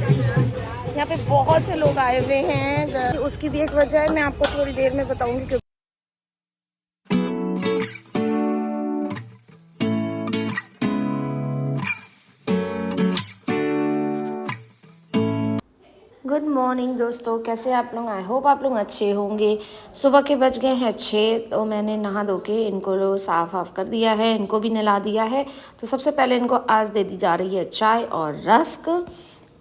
यहाँ पे बहुत से लोग आए हुए हैं, उसकी भी एक वजह है, मैं आपको थोड़ी देर में बताऊंगी। गुड मॉर्निंग दोस्तों, कैसे आप लोग? आई होप आप लोग अच्छे होंगे। सुबह के बज गए हैं 6, तो मैंने नहा धो के इनको साफ़ वाफ कर दिया है, इनको भी नहला दिया है। तो सबसे पहले इनको आज दे दी जा रही है चाय और रस्क।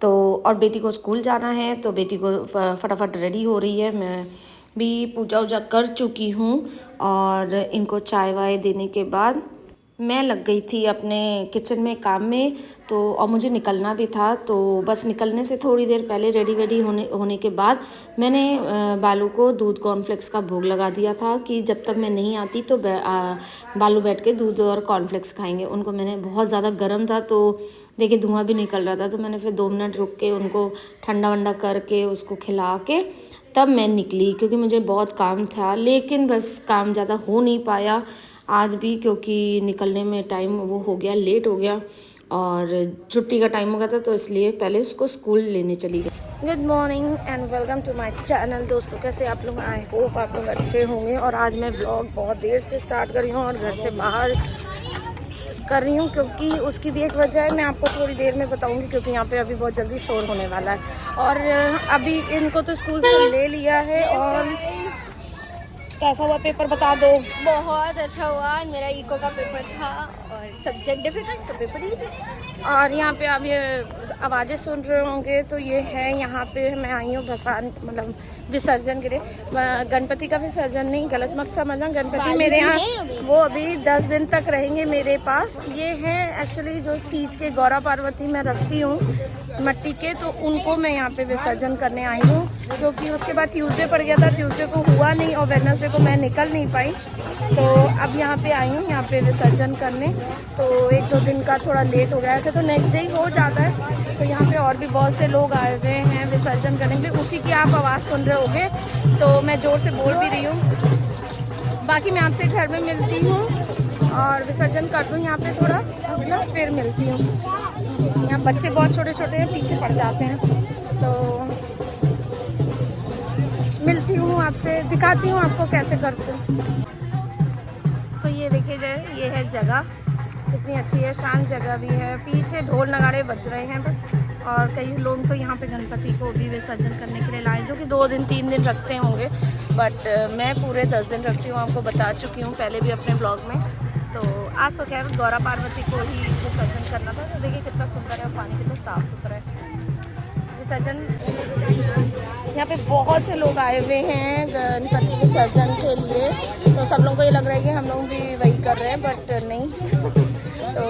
तो और बेटी को स्कूल जाना है, तो बेटी को फटाफट रेडी हो रही है। मैं भी पूजा वूजा कर चुकी हूँ और इनको चाय वाय देने के बाद मैं लग गई थी अपने किचन में काम में। तो और मुझे निकलना भी था, तो बस निकलने से थोड़ी देर पहले रेडी होने के बाद मैंने बालू को दूध कॉर्नफ्लेक्स का भोग लगा दिया था कि जब तक मैं नहीं आती तो बालू बैठ के दूध और कॉर्नफ्लेक्स खाएंगे। उनको मैंने बहुत ज़्यादा गर्म था, तो देखिए धुआं भी निकल रहा था, तो मैंने फिर 2 मिनट रुक के उनको ठंडा वंडा करके उसको खिला के तब मैं निकली, क्योंकि मुझे बहुत काम था। लेकिन बस काम ज़्यादा हो नहीं पाया आज भी, क्योंकि निकलने में टाइम वो हो गया, लेट हो गया और छुट्टी का टाइम हो गया था, तो इसलिए पहले उसको स्कूल लेने चली गई। Good morning and welcome to my channel. दोस्तों कैसे आप लोग? आई होप आप लोग अच्छे होंगे। और आज मैं ब्लॉग बहुत देर से स्टार्ट कर रही हूँ और घर से बाहर कर रही हूँ, क्योंकि उसकी भी एक वजह है, मैं आपको थोड़ी देर में बताऊँगी। क्योंकि यहाँ पे अभी बहुत जल्दी शोर होने वाला है। और अभी इनको तो स्कूल से ले लिया है। और कैसा हुआ पेपर बता दो? बहुत अच्छा हुआ। मेरा इको का पेपर था और सब्जेक्ट डिफिकल्ट तो पेपर इजी। और यहाँ पे आप ये आवाज़ें सुन रहे होंगे, तो ये है यहाँ पे मैं आई हूँ भसान, मतलब विसर्जन के लिए। गणपति का विसर्जन नहीं, गलत मत समझना। गणपति मेरे यहाँ वो अभी 10 दिन तक रहेंगे मेरे पास। ये है एक्चुअली जो तीज के गौरा पार्वती मैं रखती हूँ मट्टी के, तो उनको मैं यहाँ पे विसर्जन करने आई हूँ। क्योंकि उसके बाद ट्यूसडे पड़ गया था, ट्यूसडे को हुआ नहीं और वेडनेसडे को मैं निकल नहीं पाई, तो अब यहाँ पे आई हूँ यहाँ पे विसर्जन करने। तो 1-2 दिन का थोड़ा लेट हो गया, ऐसे तो नेक्स्ट डे ही हो जाता है। तो यहाँ पे और भी बहुत से लोग आए हुए हैं विसर्जन करने के लिए, उसी की आप आवाज़ सुन रहे होगे, तो मैं ज़ोर से बोल भी रही हूँ। बाकी मैं आपसे घर में मिलती हूँ और विसर्जन कर दूँ यहाँ पे थोड़ा अपना, फिर मिलती हूँ। यहाँ बच्चे बहुत छोटे छोटे हैं, पीछे पड़ जाते हैं, तो मिलती हूँ आपसे, दिखाती हूँ आपको कैसे करते हैं। तो ये देखिए जाए, ये है जगह, कितनी अच्छी है, शांत जगह भी है। पीछे ढोल नगाड़े बज रहे हैं बस। और कई लोग तो यहाँ पे गणपति को भी विसर्जन करने के लिए लाए, जो कि 2 दिन 3 दिन रखते होंगे, बट मैं पूरे 10 दिन रखती हूँ, आपको बता चुकी हूँ पहले भी अपने ब्लॉग में। तो आज तो खैर गौरा पार्वती को ही विसर्जन करना था। तो देखिए कितना सुंदर है, पानी कितना साफ सुथरा है। विसर्जन यहाँ पे बहुत से लोग आए हुए हैं गणपति विसर्जन के लिए, तो सब लोगों को ये लग रहा है कि हम लोग भी वही कर रहे हैं, बट नहीं। तो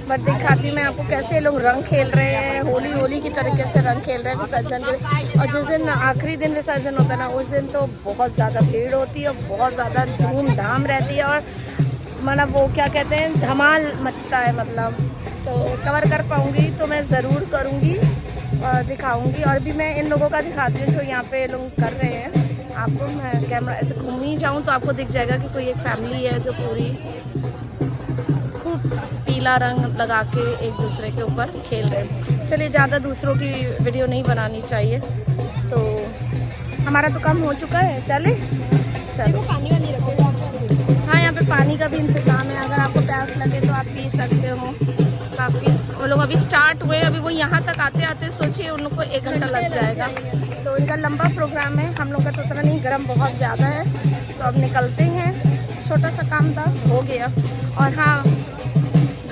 बट दिखाती हूँ मैं आपको कैसे लोग रंग खेल रहे हैं, होली की तरीके से रंग खेल रहे हैं विसर्जन के। और जिस दिन आखिरी दिन विसर्जन होता है ना, उस दिन तो बहुत ज़्यादा भीड़ होती है और बहुत ज़्यादा धूमधाम रहती है, और मतलब वो क्या कहते हैं, धमाल मचता है मतलब। तो कवर कर पाऊँगी तो मैं ज़रूर करूँगी और दिखाऊंगी। और भी मैं इन लोगों का दिखाती हूँ जो यहाँ पे लोग कर रहे हैं। आपको मैं कैमरा ऐसे घूम ही जाऊँ तो आपको दिख जाएगा कि कोई एक फैमिली है जो पूरी खूब पीला रंग लगा के एक दूसरे के ऊपर खेल रहे हैं। चलिए, ज़्यादा दूसरों की वीडियो नहीं बनानी चाहिए, तो हमारा तो काम हो चुका है। चले चलो, पानी वानी रखो। हाँ, यहाँ पे पानी का भी इंतज़ाम है, अगर आपको प्यास लगे तो आप पी सकते हो। काफ़ी वो लोग अभी स्टार्ट हुए, अभी वो यहाँ तक आते आते सोचिए उन लोग को 1 घंटा लग जाएगा। तो इनका लंबा प्रोग्राम है, हम लोग का तो उतना नहीं, गर्म बहुत ज़्यादा है। तो अब निकलते हैं, छोटा सा काम था, हो गया। और हाँ,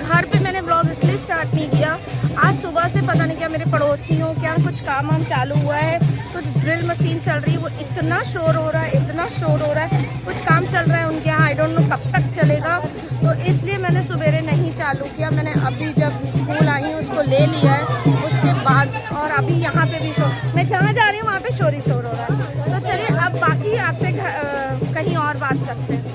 घर पे मैंने ब्लॉग इसलिए स्टार्ट नहीं किया, आज सुबह से पता नहीं क्या मेरे पड़ोसियों क्या कुछ काम वाम चालू हुआ है, कुछ ड्रिल मशीन चल रही है, वो इतना शोर हो रहा है, इतना शोर हो रहा है, कुछ काम चल रहा है उनके यहाँ, आई डोंट नो कब तक चलेगा। तो इसलिए मैंने सवेरे नहीं चालू किया, मैंने अभी जब स्कूल आई हूँ उसको ले लिया है उसके बाद। और अभी यहाँ पे भी शोर, मैं जहाँ जा रही हूँ वहाँ पे शोर ही शोर हो रहा है। तो चलिए अब बाकी आपसे कहीं और बात करते हैं।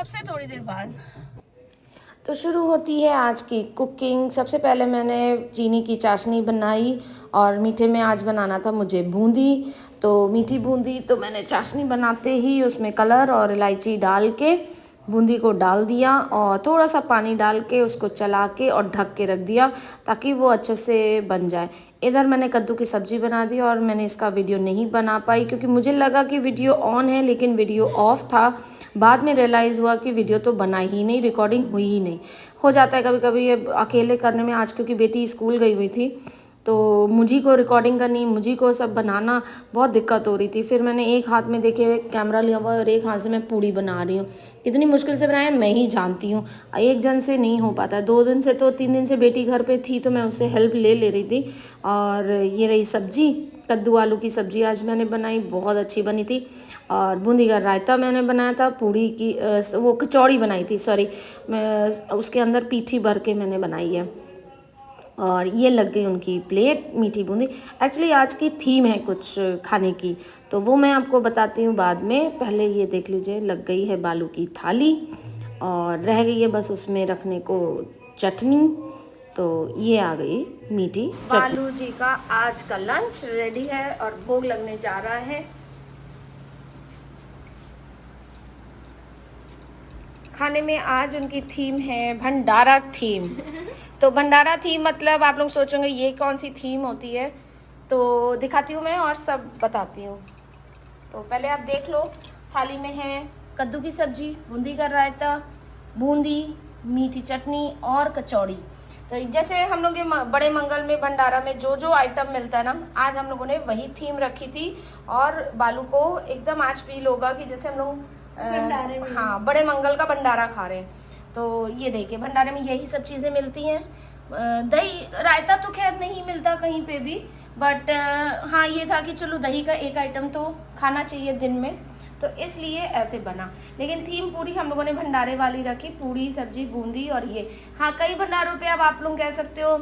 आपसे थोड़ी देर बाद। तो शुरू होती है आज की कुकिंग। सबसे पहले मैंने चीनी की चाशनी बनाई और मीठे में आज बनाना था मुझे बूंदी। तो मीठी बूंदी तो मैंने चाशनी बनाते ही उसमें कलर और इलायची डाल के बूंदी को डाल दिया और थोड़ा सा पानी डाल के उसको चला के और ढक के रख दिया ताकि वो अच्छे से बन जाए। इधर मैंने कद्दू की सब्ज़ी बना दी और मैंने इसका वीडियो नहीं बना पाई क्योंकि मुझे लगा कि वीडियो ऑन है लेकिन वीडियो ऑफ था। बाद में रियलाइज़ हुआ कि वीडियो तो बना ही नहीं, रिकॉर्डिंग हुई ही नहीं। हो जाता है कभी कभी ये अकेले करने में। आज क्योंकि बेटी स्कूल गई हुई थी तो मुझी को रिकॉर्डिंग करनी, मुझी को सब बनाना बहुत दिक्कत हो रही थी। फिर मैंने एक हाथ में देखे हुए कैमरा लिया हुआ और एक हाथ से मैं पूड़ी बना रही हूँ। इतनी मुश्किल से बनाया मैं ही जानती हूँ, एक जन से नहीं हो पाता। 2 दिन से तो 3 दिन से बेटी घर पे थी तो मैं उससे हेल्प ले रही थी। और ये रही सब्जी, कद्दू आलू की सब्ज़ी आज मैंने बनाई, बहुत अच्छी बनी थी। और बूंदी का रायता मैंने बनाया था, पूड़ी की वो कचौड़ी बनाई थी, सॉरी, मैं उसके अंदर पीठी भर के मैंने बनाई है। और ये लग गई उनकी प्लेट मीठी बूंदी। एक्चुअली आज की थीम है कुछ खाने की तो वो मैं आपको बताती हूँ बाद में। पहले ये देख लीजिए, लग गई है बालू की थाली और रह गई है बस उसमें रखने को चटनी। तो ये आ गई मीठी चटनी। बालू जी का आज का लंच रेडी है और भोग लगने जा रहा है। खाने में आज उनकी थीम है भंडारा थीम। तो भंडारा थीम मतलब आप लोग सोचेंगे ये कौन सी थीम होती है, तो दिखाती हूँ मैं और सब बताती हूँ। तो पहले आप देख लो, थाली में है कद्दू की सब्जी, बूंदी का रायता, बूंदी, मीठी चटनी और कचौड़ी। तो जैसे हम लोग ये बड़े मंगल में भंडारा में जो जो आइटम मिलता है ना, आज हम लोगों ने वही थीम रखी थी। और बालू को एकदम आज फील होगा कि जैसे हम लोग हाँ बड़े मंगल का भंडारा खा रहे हैं। तो ये देखिए भंडारे में यही सब चीज़ें मिलती हैं। दही रायता तो खैर नहीं मिलता कहीं पे भी, बट हाँ ये था कि चलो दही का एक आइटम तो खाना चाहिए दिन में, तो इसलिए ऐसे बना। लेकिन थीम पूरी हम लोगों ने भंडारे वाली रखी, पूड़ी सब्जी बूंदी और ये। हाँ कई भंडारों पे अब आप लोग कह सकते हो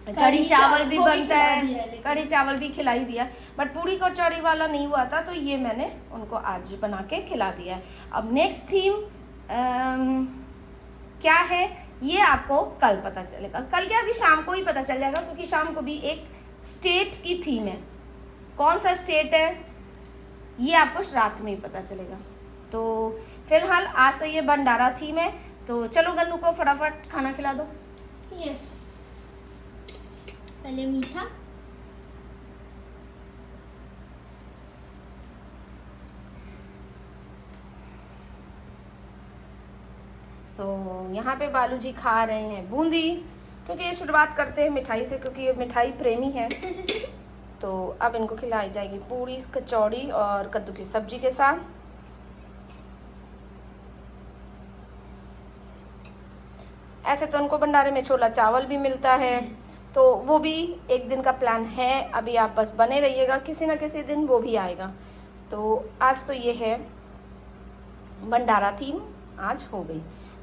कढ़ी चावल भी बनता है, कढ़ी चावल भी खिलाई दिया, बट पूड़ी कचौड़ी वाला नहीं हुआ था तो ये मैंने उनको आज बना के खिला दिया है। अब नेक्स्ट थीम क्या है ये आपको कल पता चलेगा। कल क्या, अभी शाम को ही पता चल जाएगा क्योंकि शाम को भी एक स्टेट की थीम है। कौन सा स्टेट है ये आपको रात में ही पता चलेगा। तो फिलहाल आज से ये भंडारा थीम है। तो चलो गन्नू को फटाफट खाना खिला दो। यस, पहले मीठा, तो यहाँ पे बालू जी खा रहे हैं बूंदी, क्योंकि शुरुआत करते हैं मिठाई से क्योंकि ये मिठाई प्रेमी है। तो अब इनको खिलाई जाएगी पूड़ी कचौड़ी और कद्दू की सब्जी के साथ। ऐसे तो उनको भंडारे में छोला चावल भी मिलता है, तो वो भी एक दिन का प्लान है। अभी आप बस बने रहिएगा, किसी ना किसी दिन वो भी आएगा। तो आज तो ये है भंडारा थीम आज हो गई।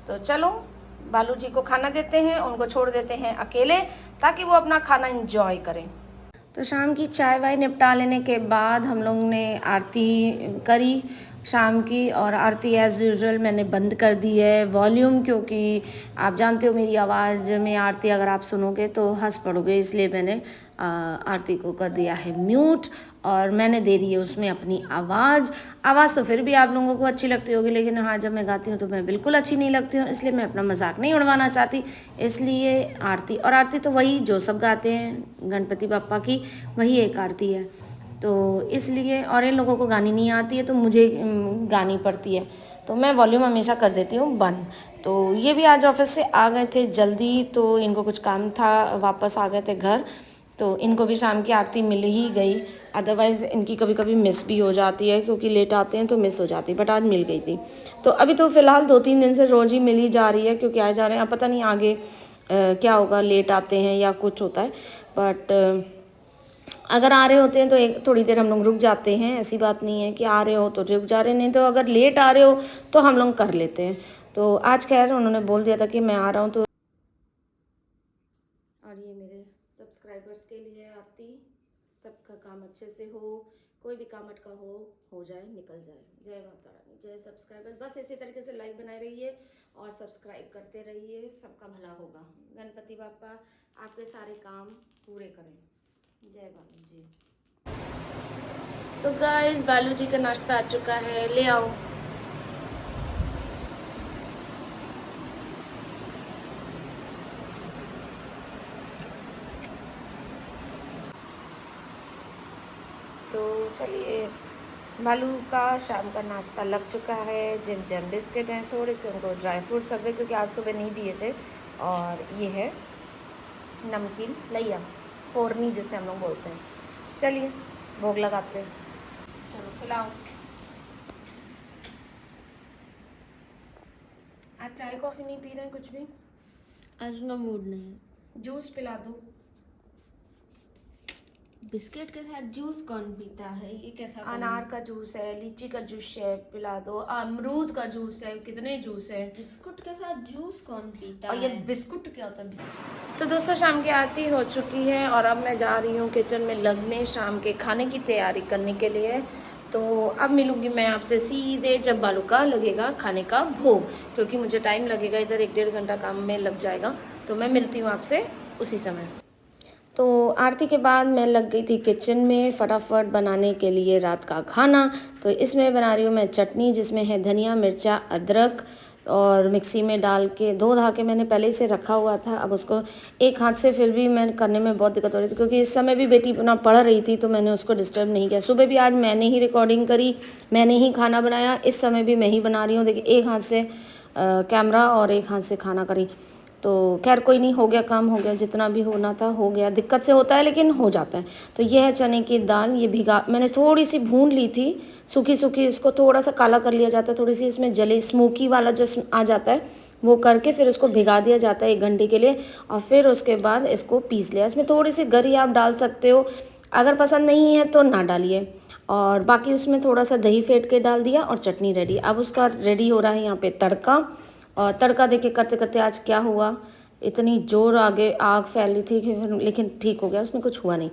तो चलो बालू जी को खाना देते हैं, उनको छोड़ देते हैं अकेले ताकि वो अपना खाना एंजॉय करें। तो शाम की चाय वाय निपटा लेने के बाद हम लोग ने आरती करी शाम की, और आरती एज़ यूजुअल मैंने बंद कर दी है वॉल्यूम, क्योंकि आप जानते हो मेरी आवाज़ में आरती अगर आप सुनोगे तो हंस पड़ोगे, इसलिए मैंने आरती को कर दिया है म्यूट और मैंने दे दी है उसमें अपनी आवाज़ तो फिर भी आप लोगों को अच्छी लगती होगी, लेकिन हाँ जब मैं गाती हूँ तो मैं बिल्कुल अच्छी नहीं लगती हूँ, इसलिए मैं अपना मजाक नहीं उड़वाना चाहती। इसलिए आरती तो वही जो सब गाते हैं गणपति बप्पा की, वही एक आरती है। तो इसलिए, और इन लोगों को गानी नहीं आती है तो मुझे गानी पड़ती है, तो मैं वॉल्यूम हमेशा कर देती हूँ बंद। तो ये भी आज ऑफिस से आ गए थे जल्दी, तो इनको कुछ काम था, वापस आ गए थे घर, तो इनको भी शाम की आरती मिल ही गई। अदरवाइज़ इनकी कभी कभी मिस भी हो जाती है क्योंकि लेट आते हैं तो मिस हो जाती है, बट आज मिल गई थी। तो अभी तो फ़िलहाल 2-3 दिन से रोज़ ही मिल ही जा रही है क्योंकि आए जा रहे हैं। अब पता नहीं आगे क्या होगा, लेट आते हैं या कुछ होता है, बट अगर आ रहे होते हैं तो एक थोड़ी देर हम लोग रुक जाते हैं। ऐसी बात नहीं है कि आ रहे हो तो रुक जा रहे, नहीं तो अगर लेट आ रहे हो तो हम लोग कर लेते हैं। तो आज खैर उन्होंने बोल दिया था कि मैं आ रहा हूँ, तो और ये मेरे सब्सक्राइबर्स के लिए आरती, सबका काम अच्छे से हो, कोई भी काम अटका हो जाए, निकल जाए। जय माता रानी, जय सब्सक्राइबर्स। बस इसी तरीके से लाइक बनाए रहिए और सब्सक्राइब करते रहिए, सबका भला होगा। गणपति बापा आपके सारे काम पूरे करें। जय बालू जी। तो गाइस बालू जी का नाश्ता आ चुका है, ले आओ। तो चलिए, बालू का शाम का नाश्ता लग चुका है। जैम बिस्किट हैं, थोड़े से उनको ड्राई फ्रूट्स लग गए क्योंकि आज सुबह नहीं दिए थे। और ये है नमकीन लैया, फोरनी जिसे हम लोग बोलते हैं। चलिए भोग लगाते हैं, चलो खिलाओ। आज चाय कॉफ़ी नहीं पी रहे हैं कुछ भी? आज ना मूड नहीं। जूस पिला दो। बिस्किट के साथ जूस कौन पीता है? ये कैसा अनार का जूस है, लीची का जूस है, पिला दो। अमरूद का जूस है, कितने जूस है। बिस्कुट के साथ जूस कौन पीता और है? ये बिस्कुट क्या होता है? तो दोस्तों शाम की आरती हो चुकी है और अब मैं जा रही हूँ किचन में लगने, शाम के खाने की तैयारी करने के लिए। तो अब मिलूंगी मैं आपसे सीधे जब बालू का लगेगा खाने का भोग, क्योंकि मुझे टाइम लगेगा, इधर 1-1.5 घंटा काम में लग जाएगा। तो मैं मिलती हूँ आपसे उसी समय। तो आरती के बाद मैं लग गई थी किचन में फटाफट बनाने के लिए रात का खाना। तो इसमें बना रही हूँ मैं चटनी, जिसमें है धनिया, मिर्चा, अदरक और मिक्सी में डाल के धो धा के मैंने पहले से रखा हुआ था। अब उसको एक हाथ से फिर भी मैं करने में बहुत दिक्कत हो रही थी, क्योंकि इस समय भी बेटी अपना पढ़ रही थी, तो मैंने उसको डिस्टर्ब नहीं किया। सुबह भी आज मैंने ही रिकॉर्डिंग करी, मैंने ही खाना बनाया, इस समय भी मैं ही बना रही हूँ। देखिए, एक हाथ से कैमरा और एक हाथ से खाना करी। तो खैर कोई नहीं, हो गया काम, हो गया, जितना भी होना था हो गया। दिक्कत से होता है लेकिन हो जाता है। तो ये है चने की दाल, ये भिगा मैंने थोड़ी सी भून ली थी, सूखी सूखी। इसको थोड़ा सा काला कर लिया जाता है, थोड़ी सी इसमें जले स्मोकी वाला जो आ जाता है वो करके फिर उसको भिगा दिया जाता है 1 घंटे के लिए। और फिर उसके बाद इसको पीस लिया। इसमें थोड़ी सी गरी आप डाल सकते हो, अगर पसंद नहीं है तो ना डालिए। और बाकी उसमें थोड़ा सा दही फेंट के डाल दिया और चटनी रेडी। अब उसका रेडी हो रहा है यहाँ पे तड़का। और तड़का देखिए करते करते आज क्या हुआ, इतनी जोर आगे आग फैल रही थी कि लेकिन ठीक हो गया, उसमें कुछ हुआ नहीं।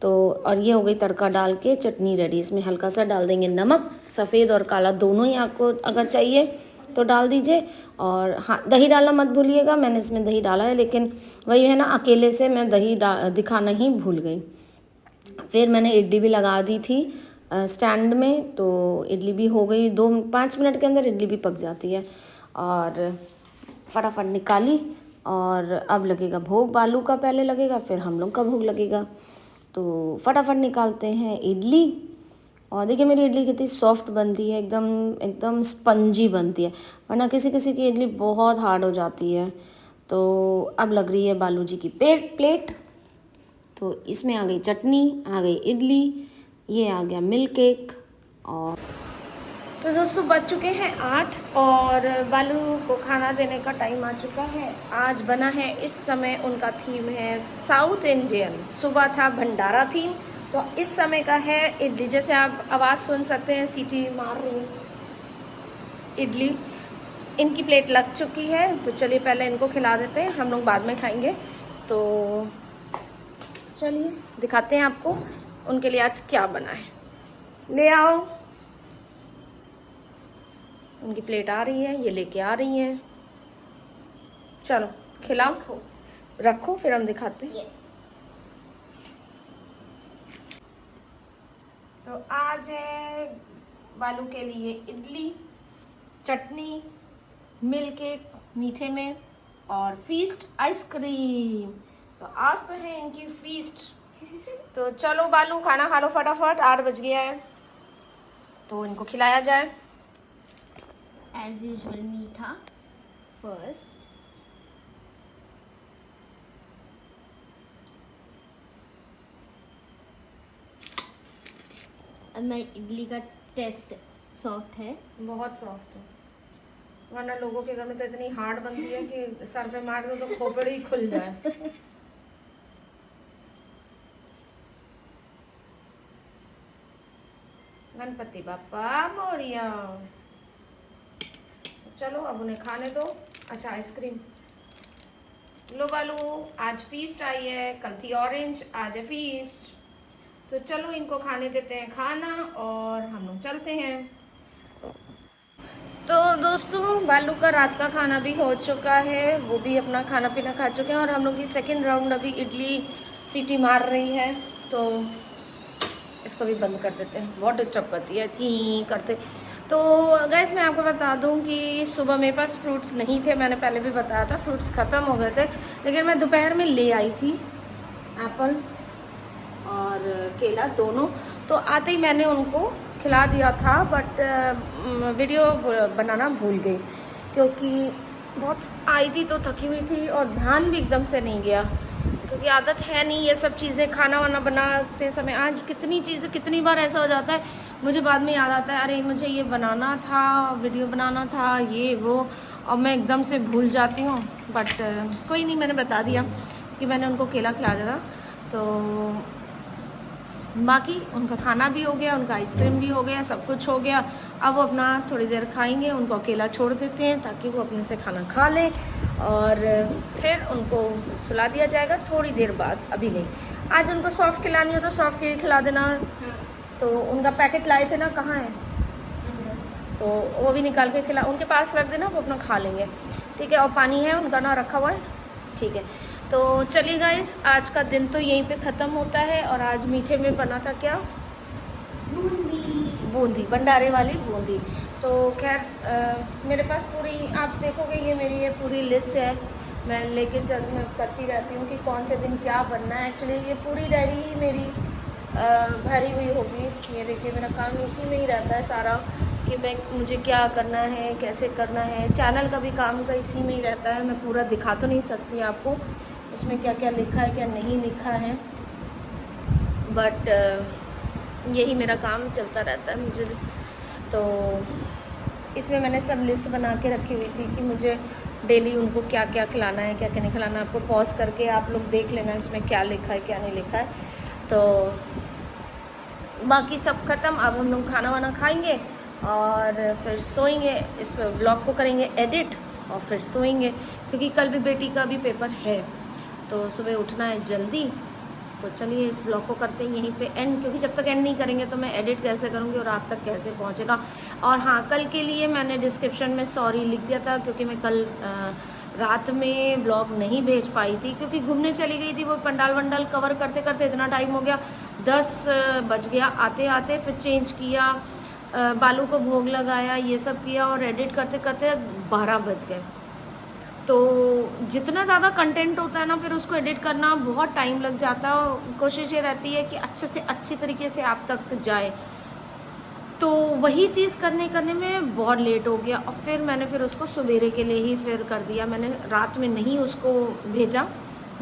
तो और ये हो गई तड़का डाल के चटनी रेडी। इसमें हल्का सा डाल देंगे नमक, सफ़ेद और काला दोनों ही आपको अगर चाहिए तो डाल दीजिए। और हाँ, दही डालना मत भूलिएगा, मैंने इसमें दही डाला है, लेकिन वही है ना, अकेले से मैं दही दिखाना ही भूल गई। फिर मैंने इडली भी लगा दी थी स्टैंड में, तो इडली भी हो गई, 2-5 मिनट के अंदर इडली भी पक जाती है। और फटाफट निकाली और अब लगेगा भोग। बालू का पहले लगेगा, फिर हम लोग का भोग लगेगा। तो फटाफट निकालते हैं इडली। और देखिए मेरी इडली कितनी सॉफ्ट बनती है, एकदम एकदम स्पंजी बनती है, वरना किसी किसी की इडली बहुत हार्ड हो जाती है। तो अब लग रही है बालू जी की प्लेट। तो इसमें आ गई चटनी, आ गई इडली, ये आ गया मिल्क केक। और तो दोस्तों बज चुके हैं 8 और बालू को खाना देने का टाइम आ चुका है। आज बना है, इस समय उनका थीम है साउथ इंडियन, सुबह था भंडारा थीम, तो इस समय का है इडली। जैसे आप आवाज़ सुन सकते हैं, सीटी मार रही है इडली। इनकी प्लेट लग चुकी है, तो चलिए पहले इनको खिला देते हैं, हम लोग बाद में खाएंगे। तो चलिए दिखाते हैं आपको उनके लिए आज क्या बना है। ले आओ, उनकी प्लेट आ रही है, ये लेके आ रही हैं। चलो खिलाओ, रखो फिर हम दिखाते हैं। तो आज है बालू के लिए इडली, चटनी, मिल्क केक मीठे में और फीस्ट आइसक्रीम। तो आज तो है इनकी फीस्ट। तो चलो बालू खाना खा लो फटाफट, 8 बज गया है, तो इनको खिलाया जाए। एज यूजुअल मीठा फर्स्ट, अब मैं इडली का टेस्ट सॉफ्ट है, बहुत सॉफ्ट है, वरना लोगों के घर में तो इतनी हार्ड बनती है कि सर पे मार दो तो खोपड़ी ही खुल जाए। गणपति बाप्पा मोरिया। चलो अब उन्हें खाने दो। अच्छा आइसक्रीम लो बालू, आज फीस्ट आई है, कल थी ऑरेंज, आज है फीस्ट। तो चलो इनको खाने देते हैं खाना और हम लोग चलते हैं। तो दोस्तों बालू का रात का खाना भी हो चुका है, वो भी अपना खाना पीना खा चुके हैं और हम लोग की सेकेंड राउंड अभी इडली सीटी मार रही है, तो इसको भी बंद कर देते हैं, बहुत डिस्टर्ब करती है ची करते। तो गैस मैं आपको बता दूं कि सुबह मेरे पास फ्रूट्स नहीं थे, मैंने पहले भी बताया था, फ्रूट्स ख़त्म हो गए थे, लेकिन मैं दोपहर में ले आई थी एप्पल और केला दोनों, तो आते ही मैंने उनको खिला दिया था, बट वीडियो बनाना भूल गई क्योंकि बहुत आई थी तो थकी हुई थी और ध्यान भी एकदम से नहीं गया, क्योंकि आदत है नहीं ये सब चीज़ें खाना वाना बनाते समय। आज कितनी चीज़ें, कितनी बार ऐसा हो जाता है, मुझे बाद में याद आता है अरे मुझे ये बनाना था, वीडियो बनाना था, ये वो, और मैं एकदम से भूल जाती हूँ। बट कोई नहीं, मैंने बता दिया कि मैंने उनको केला खिला दिया, तो बाकी उनका खाना भी हो गया, उनका आइसक्रीम भी हो गया, सब कुछ हो गया। अब वो अपना थोड़ी देर खाएंगे, उनको अकेला छोड़ देते हैं ताकि वो अपने से खाना खा लें और फिर उनको सुला दिया जाएगा थोड़ी देर बाद, अभी नहीं। आज उनको सॉफ्ट खिलानी हो तो सॉफ्ट के खिला देना। तो उनका पैकेट लाए थे ना, कहाँ है, तो वो भी निकाल के खिला, उनके पास रख देना, वो अपना खा लेंगे, ठीक है। और पानी है उनका ना रखा हुआ है, ठीक है। तो चलिए गाइस, आज का दिन तो यहीं पे ख़त्म होता है। और आज मीठे में बना था क्या, बूंदी, भंडारे वाली बूंदी। तो खैर मेरे पास पूरी, आप देखोगे ये मेरी ये पूरी लिस्ट है, मैं लेके मैं करती रहती हूँ कि कौन से दिन क्या बनना है। एक्चुअली ये पूरी डायरी ही मेरी भरी हुई होगी। ये देखिए मेरा काम इसी में ही रहता है सारा, कि मुझे क्या करना है, कैसे करना है। चैनल का भी काम का इसी में ही रहता है, मैं पूरा दिखा तो नहीं सकती आपको उसमें क्या क्या लिखा है, क्या नहीं लिखा है, बट यही मेरा काम चलता रहता है मुझे। तो इसमें मैंने सब लिस्ट बना के रखी हुई थी कि मुझे डेली उनको क्या क्या खिलाना है, क्या क्या नहीं खिलाना है। आपको पॉज करके आप लोग देख लेना इसमें क्या लिखा है, क्या नहीं लिखा है। तो बाकी सब ख़त्म, अब हम लोग खाना वाना खाएंगे और फिर सोएंगे, इस व्लॉग को करेंगे एडिट और फिर सोएंगे, क्योंकि कल भी बेटी का भी पेपर है, तो सुबह उठना है जल्दी। तो चलिए इस ब्लॉग को करते हैं यहीं पे एंड, क्योंकि जब तक एंड नहीं करेंगे तो मैं एडिट कैसे करूँगी और आप तक कैसे पहुँचेगा। और हाँ, कल के लिए मैंने डिस्क्रिप्शन में सॉरी लिख दिया था, क्योंकि मैं कल रात में ब्लॉग नहीं भेज पाई थी, क्योंकि घूमने चली गई थी। वो पंडाल वंडाल कवर करते करते इतना टाइम हो गया, 10 बज गया आते आते। फिर चेंज किया, बालू को भोग लगाया, ये सब किया और एडिट करते करते 12 बज गए। तो जितना ज़्यादा कंटेंट होता है ना, फिर उसको एडिट करना बहुत टाइम लग जाता है। कोशिश ये रहती है कि अच्छे से अच्छी तरीके से आप तक जाए, तो वही चीज़ करने में बहुत लेट हो गया। और फिर उसको सवेरे के लिए ही फिर कर दिया, मैंने रात में नहीं उसको भेजा,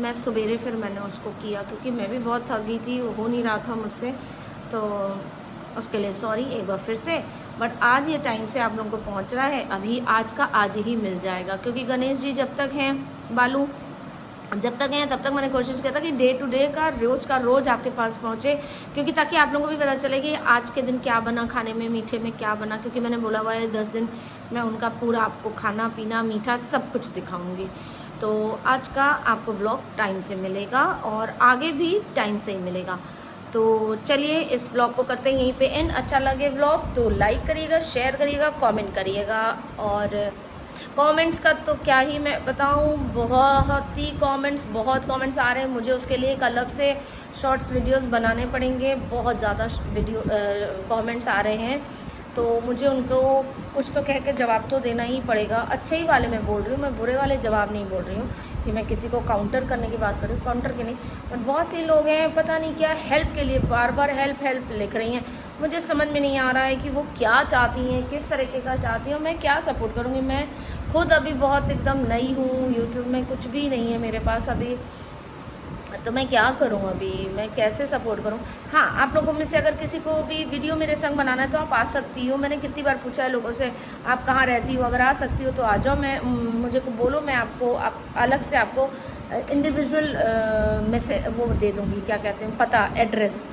मैं सवेरे फिर मैंने उसको किया, क्योंकि मैं भी बहुत थक गई थी, हो नहीं रहा था मुझसे। तो उसके लिए सॉरी एक बार फिर से। बट आज ये टाइम से आप लोगों को पहुंच रहा है, अभी आज का आज ही मिल जाएगा, क्योंकि गणेश जी जब तक हैं, बालू जब तक हैं, तब तक मैंने कोशिश किया था कि डे टू डे का रोज़ आपके पास पहुंचे, क्योंकि ताकि आप लोगों को भी पता चले कि आज के दिन क्या बना, खाने में मीठे में क्या बना। क्योंकि मैंने बोला हुआ है 10 दिन मैं उनका पूरा आपको खाना पीना मीठा सब कुछ दिखाऊंगी। तो आज का आपको व्लॉग टाइम से मिलेगा और आगे भी टाइम से ही मिलेगा। तो चलिए इस व्लॉग को करते हैं यहीं पे एंड। अच्छा लगे व्लॉग तो लाइक करिएगा, शेयर करिएगा, कमेंट करिएगा। और कमेंट्स का तो क्या ही मैं बताऊं, बहुत कमेंट्स आ रहे हैं मुझे, उसके लिए एक अलग से शॉर्ट्स वीडियोस बनाने पड़ेंगे। बहुत ज़्यादा कमेंट्स आ रहे हैं, तो मुझे उनको कुछ तो कह के जवाब तो देना ही पड़ेगा। अच्छे ही वाले मैं बोल रही हूँ, मैं बुरे वाले जवाब नहीं बोल रही हूँ कि मैं किसी को काउंटर करने की बात कर रही हूँ, काउंटर की नहीं। बट बहुत से लोग हैं पता नहीं क्या हेल्प के लिए बार बार हेल्प लिख रही हैं, मुझे समझ में नहीं आ रहा है कि वो क्या चाहती हैं, किस तरीके का चाहती हैं, मैं क्या सपोर्ट करूँगी। मैं खुद अभी बहुत एकदम नई हूँ, यूट्यूब में कुछ भी नहीं है मेरे पास अभी, तो मैं क्या करूं, अभी मैं कैसे सपोर्ट करूं। हाँ, आप लोगों में से अगर किसी को भी वीडियो मेरे संग बनाना है तो आप आ सकती हो। मैंने कितनी बार पूछा है लोगों से, आप कहाँ रहती हो, अगर आ सकती हो तो आ जाओ, मैं मुझे को बोलो, मैं आपको अलग से आपको इंडिविजुअल मैसेज वो दे दूँगी, क्या कहते हैं, पता, एड्रेस।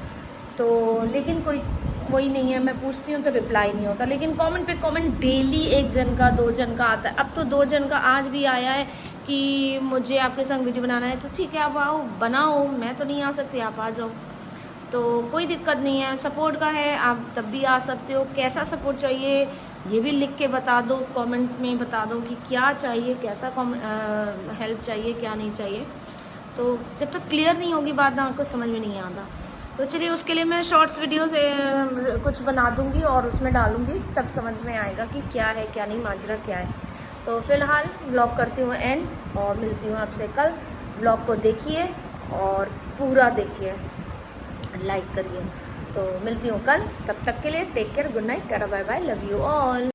तो लेकिन कोई वही नहीं है, मैं पूछती हूँ तो रिप्लाई नहीं होता। लेकिन कमेंट पे कमेंट डेली 1 जन का 2 जन का आता है। अब तो 2 जन का आज भी आया है कि मुझे आपके संग वीडियो बनाना है, तो ठीक है आप आओ बनाओ, मैं तो नहीं आ सकती, आप आ जाओ। तो कोई दिक्कत नहीं है, सपोर्ट का है, आप तब भी आ सकते हो। कैसा सपोर्ट चाहिए ये भी लिख के बता दो, कमेंट में बता दो कि क्या चाहिए, कैसा हेल्प चाहिए, क्या नहीं चाहिए। तो जब तक क्लियर नहीं होगी बात ना, आपको समझ में नहीं आता। तो चलिए उसके लिए मैं शॉर्ट्स वीडियो से कुछ बना दूँगी और उसमें डालूँगी, तब समझ में आएगा कि क्या है क्या नहीं, माजरा क्या है। तो फ़िलहाल व्लॉग करती हूँ एंड और मिलती हूँ आपसे कल। व्लॉग को देखिए और पूरा देखिए, लाइक करिए। तो मिलती हूँ कल, तब तक के लिए take care, good night, tata bye bye, love you all.